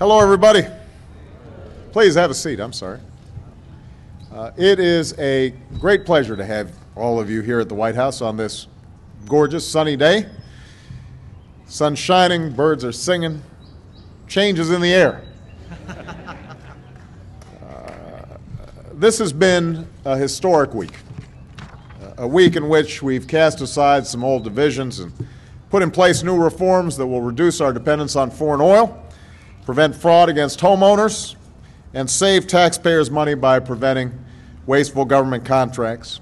Hello, everybody. Please have a seat. I'm sorry. It is a great pleasure to have all of you here at the White House on this gorgeous sunny day. Sun's shining, birds are singing, change is in the air. This has been a historic week, a week in which we've cast aside some old divisions and put in place new reforms that will reduce our dependence on foreign oil, prevent fraud against homeowners, and save taxpayers money by preventing wasteful government contracts.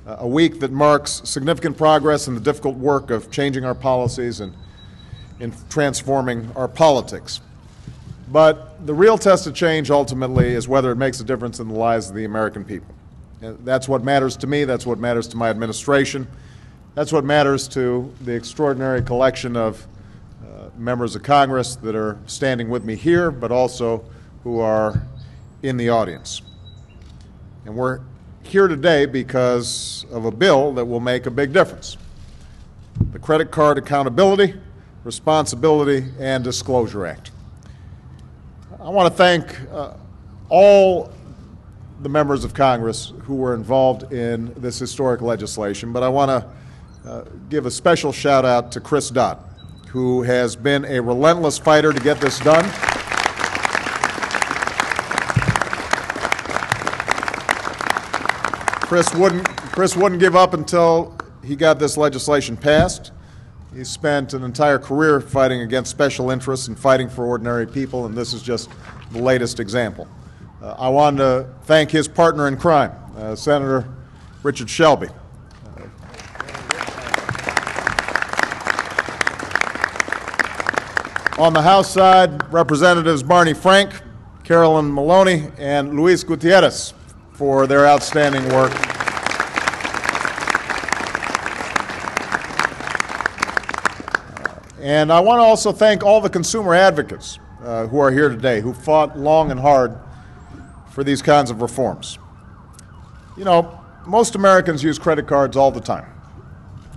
A week that marks significant progress in the difficult work of changing our policies and in transforming our politics. But the real test of change ultimately is whether it makes a difference in the lives of the American people. That's what matters to me, that's what matters to my administration, that's what matters to the extraordinary collection of members of Congress that are standing with me here, but also who are in the audience. And we're here today because of a bill that will make a big difference. The Credit Card Accountability, Responsibility, and Disclosure Act. I want to thank all the members of Congress who were involved in this historic legislation, but I want to give a special shout out to Chris Dodd, who has been a relentless fighter to get this done. Chris wouldn't give up until he got this legislation passed. He spent an entire career fighting against special interests and fighting for ordinary people, and this is just the latest example. I want to thank his partner in crime, Senator Richard Shelby. On the House side, Representatives Barney Frank, Carolyn Maloney, and Luis Gutierrez for their outstanding work. And I want to also thank all the consumer advocates who are here today, who fought long and hard for these kinds of reforms. You know, most Americans use credit cards all the time.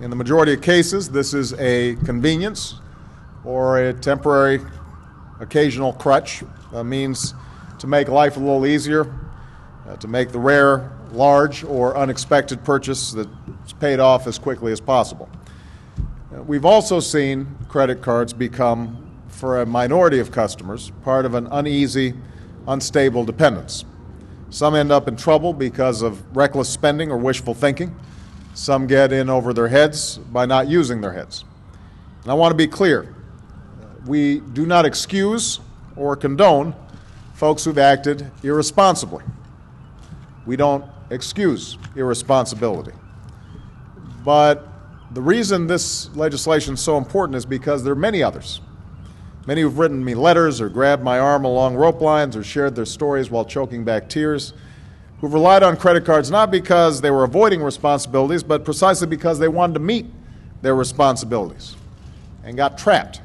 In the majority of cases, this is a convenience or a temporary, occasional crutch, a means to make life a little easier, to make the rare, large, or unexpected purchase that's paid off as quickly as possible. We've also seen credit cards become, for a minority of customers, part of an uneasy, unstable dependence. Some end up in trouble because of reckless spending or wishful thinking. Some get in over their heads by not using their heads. And I want to be clear. We do not excuse or condone folks who've acted irresponsibly. We don't excuse irresponsibility. But the reason this legislation is so important is because there are many others. Many who've written me letters or grabbed my arm along rope lines or shared their stories while choking back tears, who've relied on credit cards not because they were avoiding responsibilities, but precisely because they wanted to meet their responsibilities and got trapped.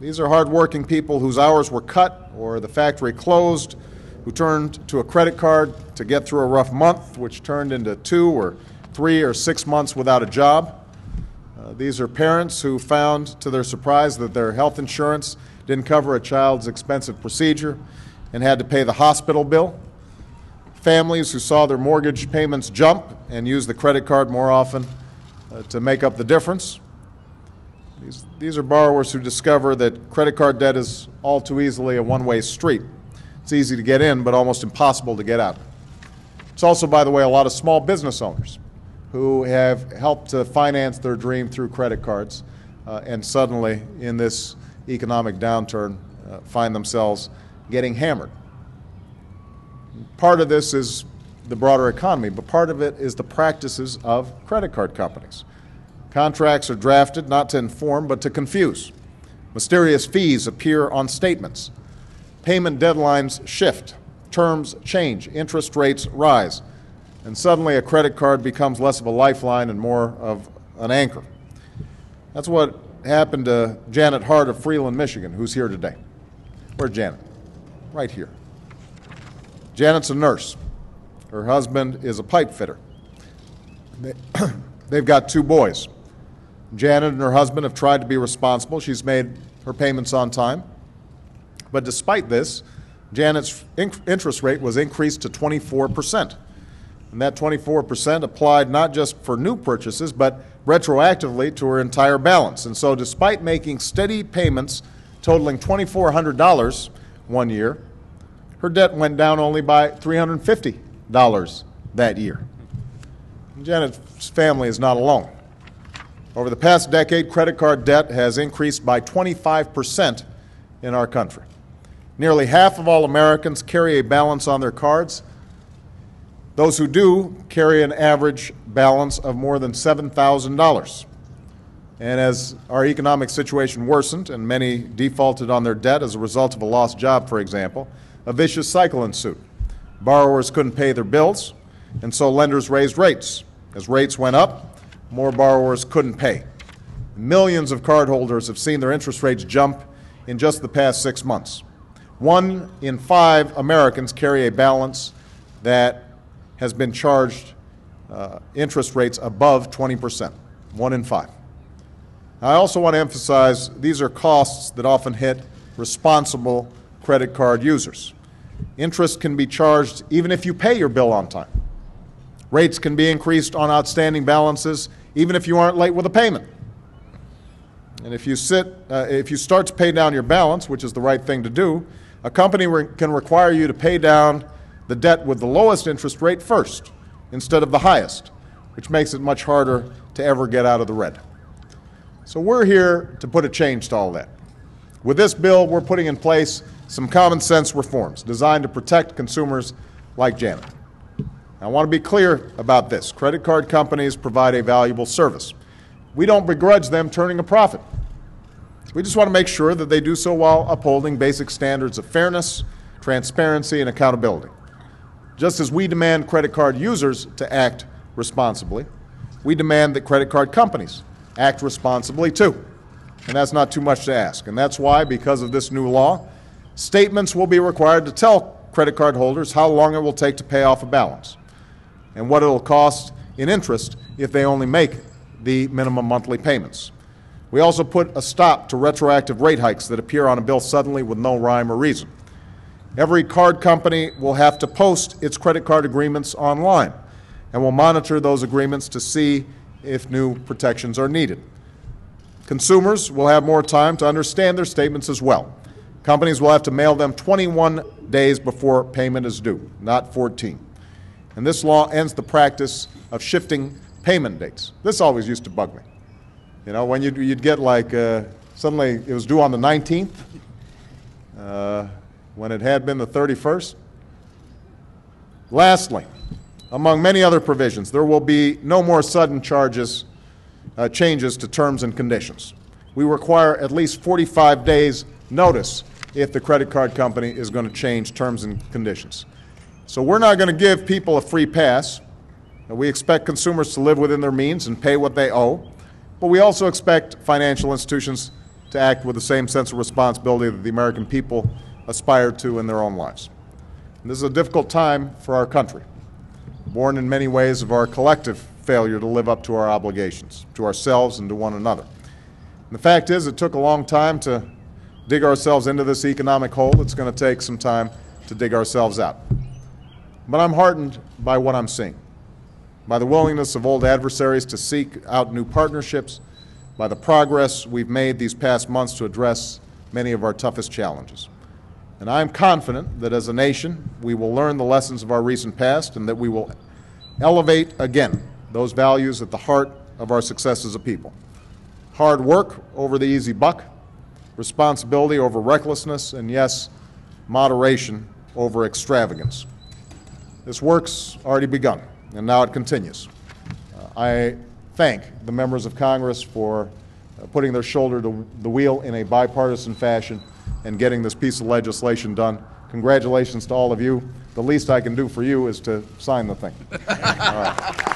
These are hardworking people whose hours were cut or the factory closed, who turned to a credit card to get through a rough month, which turned into 2 or 3 or 6 months without a job. These are parents who found, to their surprise, that their health insurance didn't cover a child's expensive procedure and had to pay the hospital bill. Families who saw their mortgage payments jump and used the credit card more often to make up the difference. These are borrowers who discover that credit card debt is all too easily a one-way street. It's easy to get in, but almost impossible to get out. It's also, by the way, a lot of small business owners who have helped to finance their dream through credit cards and suddenly, in this economic downturn, find themselves getting hammered. Part of this is the broader economy, but part of it is the practices of credit card companies. Contracts are drafted not to inform, but to confuse. Mysterious fees appear on statements. Payment deadlines shift. Terms change. Interest rates rise. And suddenly a credit card becomes less of a lifeline and more of an anchor. That's what happened to Janet Hart of Freeland, Michigan, who's here today. Where's Janet? Right here. Janet's a nurse. Her husband is a pipe fitter. They've got 2 boys. Janet and her husband have tried to be responsible. She's made her payments on time. But despite this, Janet's interest rate was increased to 24%. And that 24% applied not just for new purchases, but retroactively to her entire balance. And so despite making steady payments totaling $2,400 one year, her debt went down only by $350 that year. And Janet's family is not alone. Over the past decade, credit card debt has increased by 25% in our country. Nearly half of all Americans carry a balance on their cards. Those who do carry an average balance of more than $7,000. And as our economic situation worsened and many defaulted on their debt as a result of a lost job, for example, a vicious cycle ensued. Borrowers couldn't pay their bills, and so lenders raised rates. As rates went up, more borrowers couldn't pay. Millions of cardholders have seen their interest rates jump in just the past 6 months. 1 in 5 Americans carry a balance that has been charged interest rates above 20%, 1 in 5. I also want to emphasize these are costs that often hit responsible credit card users. Interest can be charged even if you pay your bill on time. Rates can be increased on outstanding balances even if you aren't late with a payment. And if you start to pay down your balance, which is the right thing to do, a company can require you to pay down the debt with the lowest interest rate first instead of the highest, which makes it much harder to ever get out of the red. So we're here to put a change to all that. With this bill, we're putting in place some common sense reforms designed to protect consumers like Janet. I want to be clear about this. Credit card companies provide a valuable service. We don't begrudge them turning a profit. We just want to make sure that they do so while upholding basic standards of fairness, transparency, and accountability. Just as we demand credit card users to act responsibly, we demand that credit card companies act responsibly too. And that's not too much to ask. And that's why, because of this new law, statements will be required to tell credit card holders how long it will take to pay off a balance and what it will cost in interest if they only make the minimum monthly payments. We also put a stop to retroactive rate hikes that appear on a bill suddenly with no rhyme or reason. Every card company will have to post its credit card agreements online, and will monitor those agreements to see if new protections are needed. Consumers will have more time to understand their statements as well. Companies will have to mail them 21 days before payment is due, not 14. And this law ends the practice of shifting payment dates. This always used to bug me. You know, when you'd get like, suddenly it was due on the 19th, when it had been the 31st. Lastly, among many other provisions, there will be no more sudden changes to terms and conditions. We require at least 45 days notice if the credit card company is going to change terms and conditions. So we're not going to give people a free pass. We expect consumers to live within their means and pay what they owe, but we also expect financial institutions to act with the same sense of responsibility that the American people aspire to in their own lives. And this is a difficult time for our country, born in many ways of our collective failure to live up to our obligations, to ourselves and to one another. And the fact is, it took a long time to dig ourselves into this economic hole. It's going to take some time to dig ourselves out. But I'm heartened by what I'm seeing, by the willingness of old adversaries to seek out new partnerships, by the progress we've made these past months to address many of our toughest challenges. And I'm confident that as a nation, we will learn the lessons of our recent past and that we will elevate again those values at the heart of our success as a people. Hard work over the easy buck, responsibility over recklessness, and yes, moderation over extravagance. This work's already begun, and now it continues. I thank the members of Congress for putting their shoulder to the wheel in a bipartisan fashion and getting this piece of legislation done. Congratulations to all of you. The least I can do for you is to sign the thing. All right.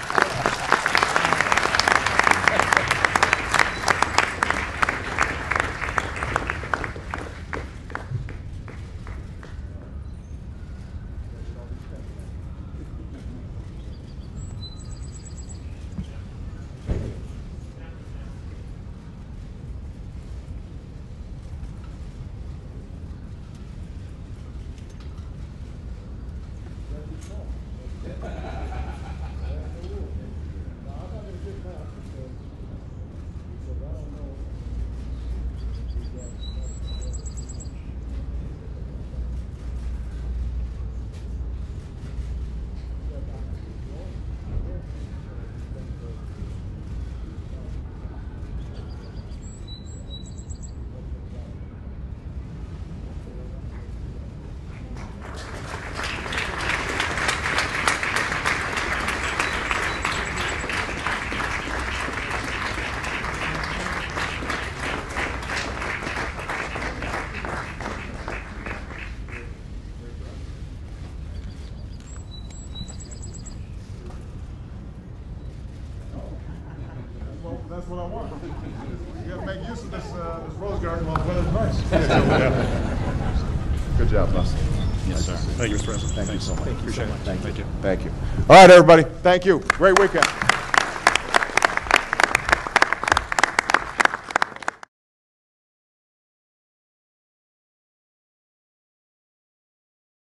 That's what I want. You got to make use of this rose garden while the weather's nice. Good job, boss. Yes, sir. Thank you, Mr. President. Thank you so much. Thank you so much. Thank you. Thank you. All right, everybody. Thank you. Great weekend.